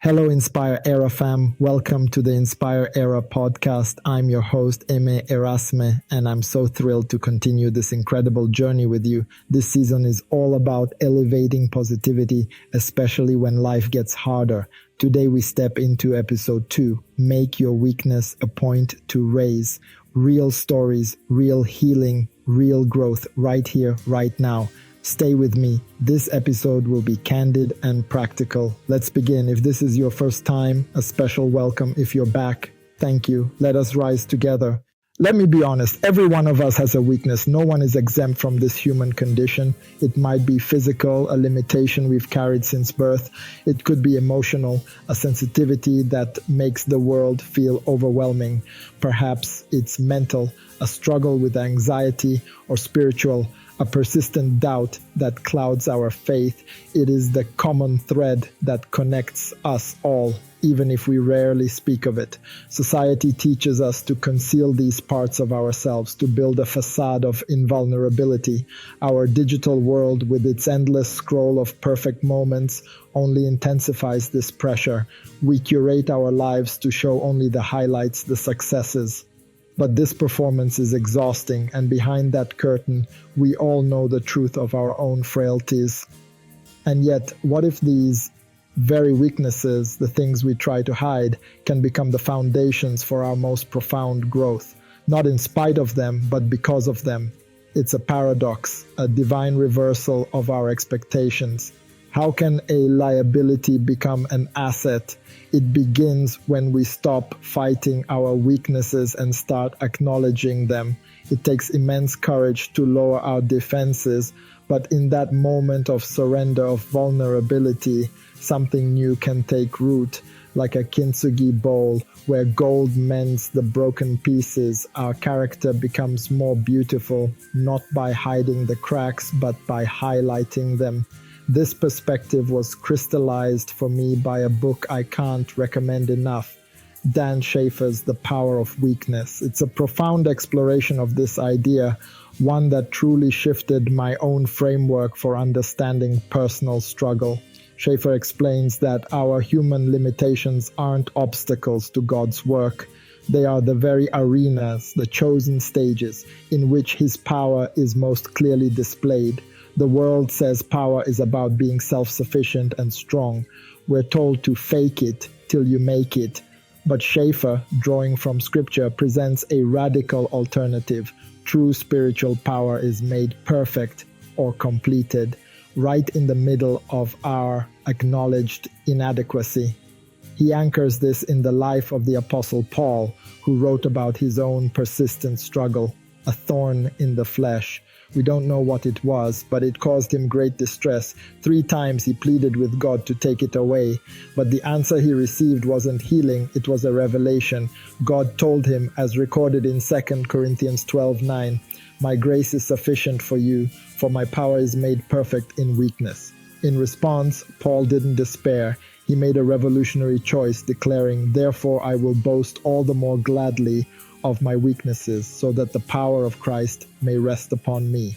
Hello, Inspire Era fam. Welcome to the Inspire Era podcast. I'm your host, Eme Erasme, and I'm so thrilled to continue this incredible journey with you. This season is all about elevating positivity, especially when life gets harder. Today, we step into episode 2, Make Your Weakness a Point to Raise. Real stories, real healing, real growth right here, right now. Stay with me. This episode will be candid and practical. Let's begin. If this is your first time, a special welcome. If you're back, thank you. Let us rise together. Let me be honest, every one of us has a weakness. No one is exempt from this human condition. It might be physical, a limitation we've carried since birth. It could be emotional, a sensitivity that makes the world feel overwhelming. Perhaps it's mental, a struggle with anxiety, or spiritual, a persistent doubt that clouds our faith. It is the common thread that connects us all, even if we rarely speak of it. Society teaches us to conceal these parts of ourselves, to build a facade of invulnerability. Our digital world, with its endless scroll of perfect moments, only intensifies this pressure. We curate our lives to show only the highlights, the successes. But this performance is exhausting, and behind that curtain, we all know the truth of our own frailties. And yet, what if these very weaknesses, the things we try to hide, can become the foundations for our most profound growth? Not in spite of them, but because of them. It's a paradox, a divine reversal of our expectations. How can a liability become an asset? It begins when we stop fighting our weaknesses and start acknowledging them. It takes immense courage to lower our defenses, but in that moment of surrender, of vulnerability, something new can take root. Like a kintsugi bowl where gold mends the broken pieces, our character becomes more beautiful, not by hiding the cracks, but by highlighting them. This perspective was crystallized for me by a book I can't recommend enough, Dan Schaefer's The Power of Weakness. It's a profound exploration of this idea, one that truly shifted my own framework for understanding personal struggle. Schaefer explains that our human limitations aren't obstacles to God's work. They are the very arenas, the chosen stages, in which His power is most clearly displayed. The world says power is about being self-sufficient and strong. We're told to fake it till you make it. But Schaefer, drawing from scripture, presents a radical alternative. True spiritual power is made perfect or completed, right in the middle of our acknowledged inadequacy. He anchors this in the life of the Apostle Paul, who wrote about his own persistent struggle, a thorn in the flesh. We don't know what it was, but it caused him great distress. 3 times he pleaded with God to take it away, but the answer he received wasn't healing, it was a revelation. God told him, as recorded in 2 Corinthians 12:9, "My grace is sufficient for you, for my power is made perfect in weakness." In response, Paul didn't despair. He made a revolutionary choice, declaring, "Therefore I will boast all the more gladly of my weaknesses, so that the power of Christ may rest upon me."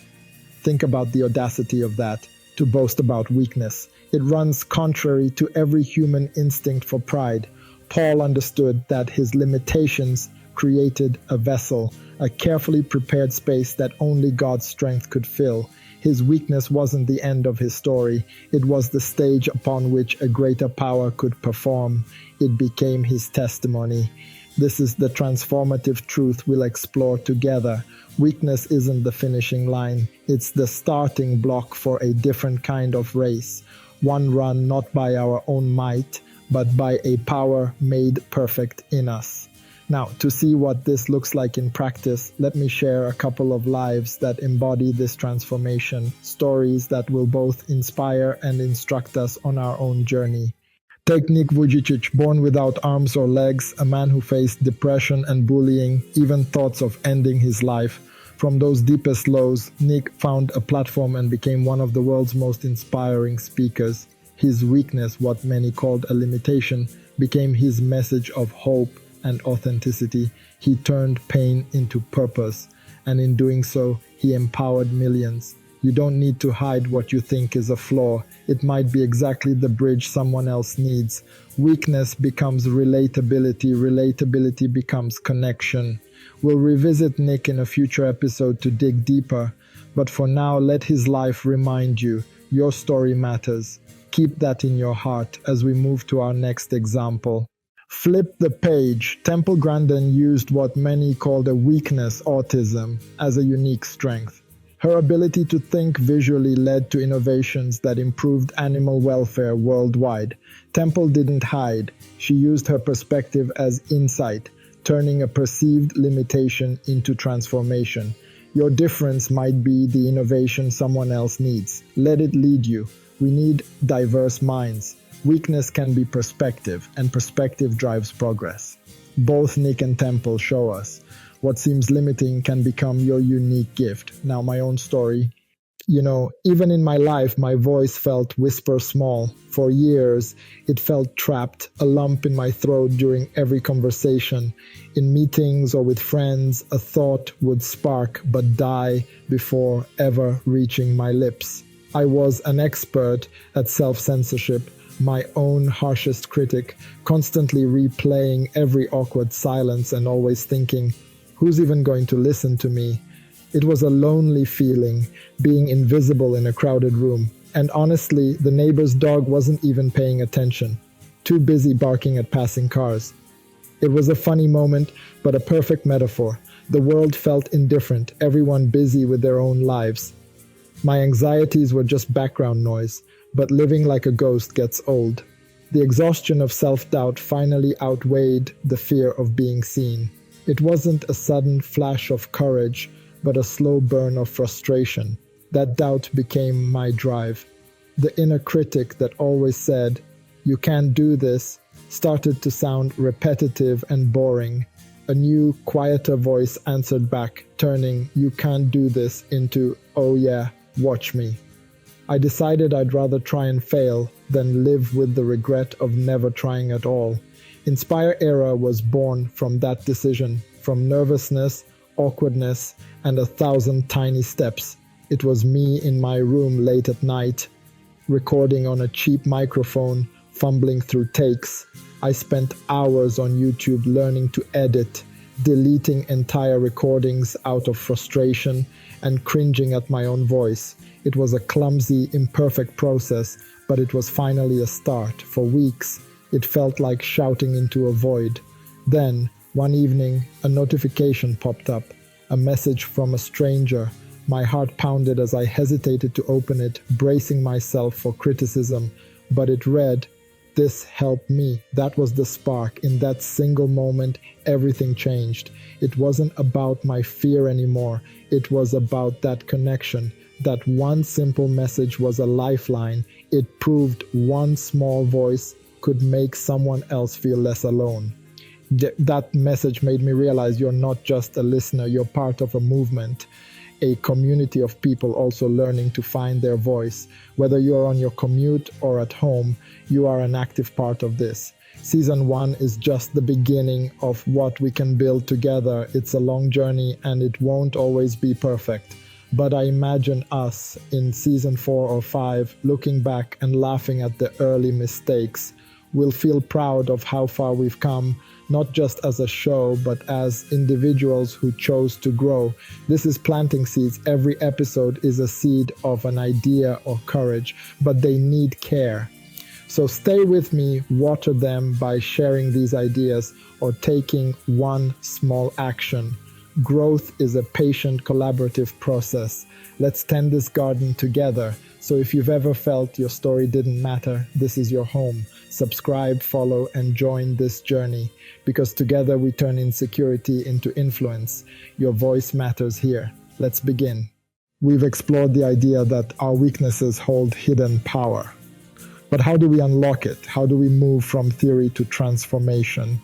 Think about the audacity of that, to boast about weakness. It runs contrary to every human instinct for pride. Paul understood that his limitations created a vessel, a carefully prepared space that only God's strength could fill. His weakness wasn't the end of his story. It was the stage upon which a greater power could perform. It became his testimony. This is the transformative truth we'll explore together. Weakness isn't the finishing line. It's the starting block for a different kind of race. One run not by our own might, but by a power made perfect in us. Now, to see what this looks like in practice, let me share a couple of lives that embody this transformation, stories that will both inspire and instruct us on our own journey. Take Nick Vujicic, born without arms or legs, a man who faced depression and bullying, even thoughts of ending his life. From those deepest lows, Nick found a platform and became one of the world's most inspiring speakers. His weakness, what many called a limitation, became his message of hope and authenticity. He turned pain into purpose, and in doing so, he empowered millions. You don't need to hide what you think is a flaw. It might be exactly the bridge someone else needs. Weakness becomes relatability. Relatability becomes connection. We'll revisit Nick in a future episode to dig deeper. But for now, let his life remind you your story matters. Keep that in your heart as we move to our next example. Flip the page. Temple Grandin used what many called a weakness, autism, as a unique strength. Her ability to think visually led to innovations that improved animal welfare worldwide. Temple didn't hide. She used her perspective as insight, turning a perceived limitation into transformation. Your difference might be the innovation someone else needs. Let it lead you. We need diverse minds. Weakness can be perspective, and perspective drives progress. Both Nick and Temple show us what seems limiting can become your unique gift. Now, my own story. Even in my life, my voice felt whisper small. For years, it felt trapped, a lump in my throat during every conversation. In meetings or with friends, a thought would spark but die before ever reaching my lips. I was an expert at self-censorship, my own harshest critic, constantly replaying every awkward silence and always thinking, who's even going to listen to me? It was a lonely feeling, being invisible in a crowded room. And honestly, the neighbor's dog wasn't even paying attention, too busy barking at passing cars. It was a funny moment, but a perfect metaphor. The world felt indifferent, everyone busy with their own lives. My anxieties were just background noise, but living like a ghost gets old. The exhaustion of self-doubt finally outweighed the fear of being seen. It wasn't a sudden flash of courage, but a slow burn of frustration. That doubt became my drive. The inner critic that always said, "You can't do this," started to sound repetitive and boring. A new, quieter voice answered back, turning "you can't do this" into "oh yeah, watch me." I decided I'd rather try and fail than live with the regret of never trying at all. Inspire Era was born from that decision, from nervousness, awkwardness, and 1,000 tiny steps. It was me in my room late at night, recording on a cheap microphone, fumbling through takes. I spent hours on YouTube learning to edit, deleting entire recordings out of frustration, and cringing at my own voice. It was a clumsy, imperfect process, but it was finally a start. For weeks, it felt like shouting into a void. Then, one evening, a notification popped up, a message from a stranger. My heart pounded as I hesitated to open it, bracing myself for criticism. But it read, "This helped me." That was the spark. In that single moment, everything changed. It wasn't about my fear anymore. It was about that connection. That one simple message was a lifeline. It proved one small voice could make someone else feel less alone. That message made me realize you're not just a listener, you're part of a movement, a community of people also learning to find their voice. Whether you're on your commute or at home, you are an active part of this. Season 1 is just the beginning of what we can build together. It's a long journey and it won't always be perfect. But I imagine us in season 4 or 5 looking back and laughing at the early mistakes. We'll feel proud of how far we've come, not just as a show, but as individuals who chose to grow. This is planting seeds. Every episode is a seed of an idea or courage, but they need care. So stay with me, water them by sharing these ideas or taking one small action. Growth is a patient, collaborative process. Let's tend this garden together. So if you've ever felt your story didn't matter, this is your home. Subscribe, follow, and join this journey, because together we turn insecurity into influence. Your voice matters here. Let's begin. We've explored the idea that our weaknesses hold hidden power. But how do we unlock it? How do we move from theory to transformation?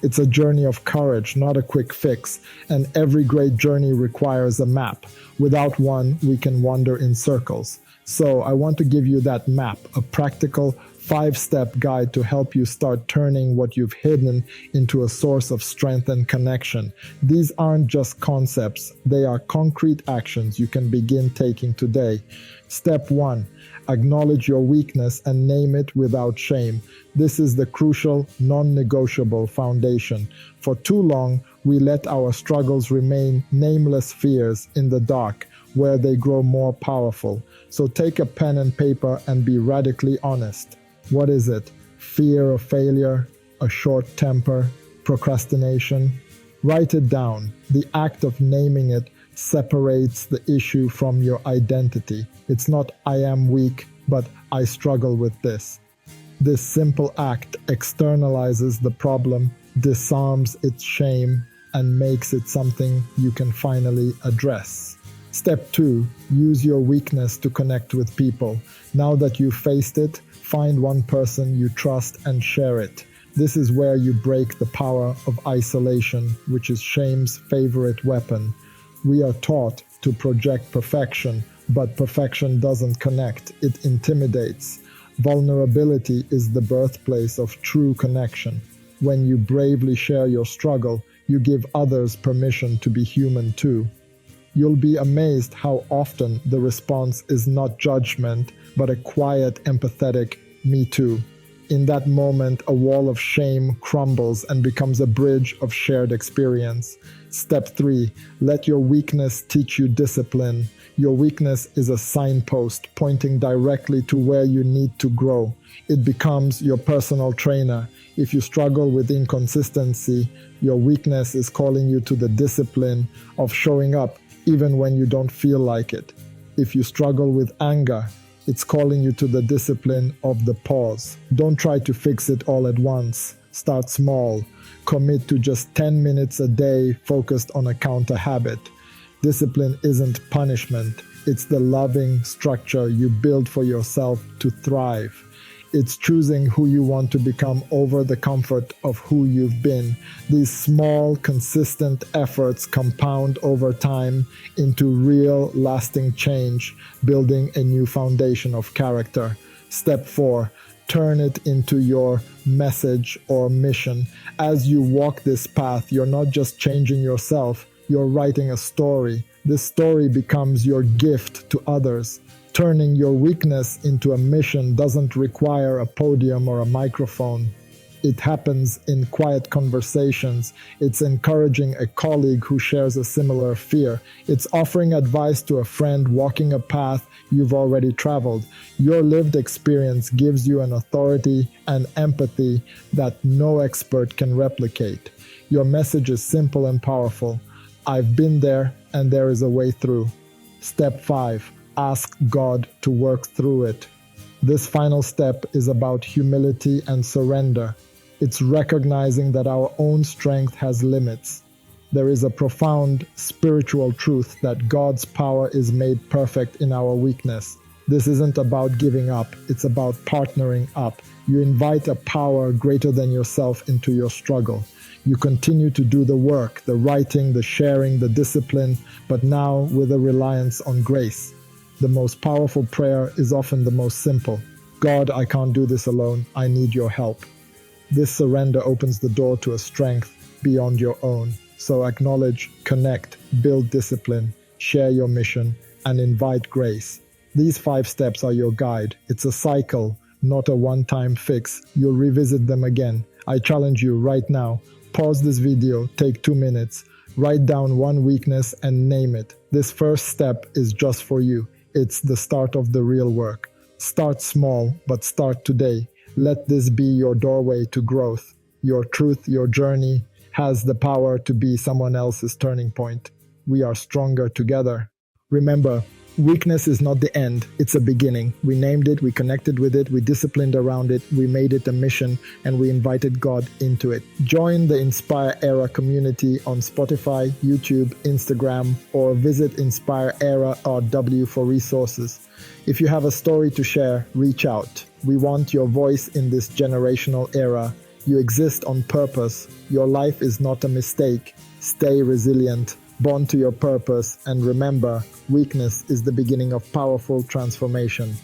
It's a journey of courage, not a quick fix, and every great journey requires a map. Without one, we can wander in circles. So I want to give you that map, a practical 5-step guide to help you start turning what you've hidden into a source of strength and connection. These aren't just concepts, they are concrete actions you can begin taking today. Step 1. Acknowledge your weakness and name it without shame. This is the crucial, non-negotiable foundation. For too long, we let our struggles remain nameless fears in the dark, where they grow more powerful. So take a pen and paper and be radically honest. What is it? Fear of failure? A short temper? Procrastination? Write it down. The act of naming it separates the issue from your identity. It's not "I am weak," but "I struggle with this." This simple act externalizes the problem, disarms its shame, and makes it something you can finally address. Step 2. Use your weakness to connect with people. Now that you've faced it, find one person you trust and share it. This is where you break the power of isolation, which is shame's favorite weapon. We are taught to project perfection, but perfection doesn't connect, it intimidates. Vulnerability is the birthplace of true connection. When you bravely share your struggle, you give others permission to be human too. You'll be amazed how often the response is not judgment, but a quiet, empathetic "me too." In that moment, a wall of shame crumbles and becomes a bridge of shared experience. Step 3. Let your weakness teach you discipline. Your weakness is a signpost pointing directly to where you need to grow. It becomes your personal trainer. If you struggle with inconsistency, your weakness is calling you to the discipline of showing up even when you don't feel like it. If you struggle with anger, it's calling you to the discipline of the pause. Don't try to fix it all at once. Start small. Commit to just 10 minutes a day focused on a counter habit. Discipline isn't punishment. It's the loving structure you build for yourself to thrive. It's choosing who you want to become over the comfort of who you've been. These small, consistent efforts compound over time into real, lasting change, building a new foundation of character. Step 4. Turn it into your message or mission. As you walk this path, you're not just changing yourself, you're writing a story. This story becomes your gift to others. Turning your weakness into a mission doesn't require a podium or a microphone. It happens in quiet conversations. It's encouraging a colleague who shares a similar fear. It's offering advice to a friend walking a path you've already traveled. Your lived experience gives you an authority and empathy that no expert can replicate. Your message is simple and powerful. I've been there, and there is a way through. Step 5. Ask God to work through it. This final step is about humility and surrender. It's recognizing that our own strength has limits. There is a profound spiritual truth that God's power is made perfect in our weakness. This isn't about giving up, it's about partnering up. You invite a power greater than yourself into your struggle. You continue to do the work, the writing, the sharing, the discipline, but now with a reliance on grace. The most powerful prayer is often the most simple. God, I can't do this alone. I need your help. This surrender opens the door to a strength beyond your own. So acknowledge, connect, build discipline, share your mission, and invite grace. These 5 steps are your guide. It's a cycle, not a one-time fix. You'll revisit them again. I challenge you right now. Pause this video, take 2 minutes, write down one weakness and name it. This first step is just for you. It's the start of the real work. Start small, but start today. Let this be your doorway to growth. Your truth, your journey has the power to be someone else's turning point. We are stronger together. Remember, weakness is not the end, it's a beginning. We named it, we connected with it, we disciplined around it, we made it a mission, and we invited God into it. Join the Inspire Era community on Spotify, YouTube, Instagram, or visit inspireera.w for resources. If you have a story to share, reach out. We want your voice in this generational era. You exist on purpose. Your life is not a mistake. Stay resilient. Born to your purpose, and remember, weakness is the beginning of powerful transformation.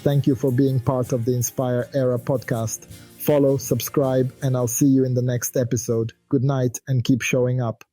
Thank you for being part of the Inspire Era podcast. Follow, subscribe, and I'll see you in the next episode. Good night and keep showing up.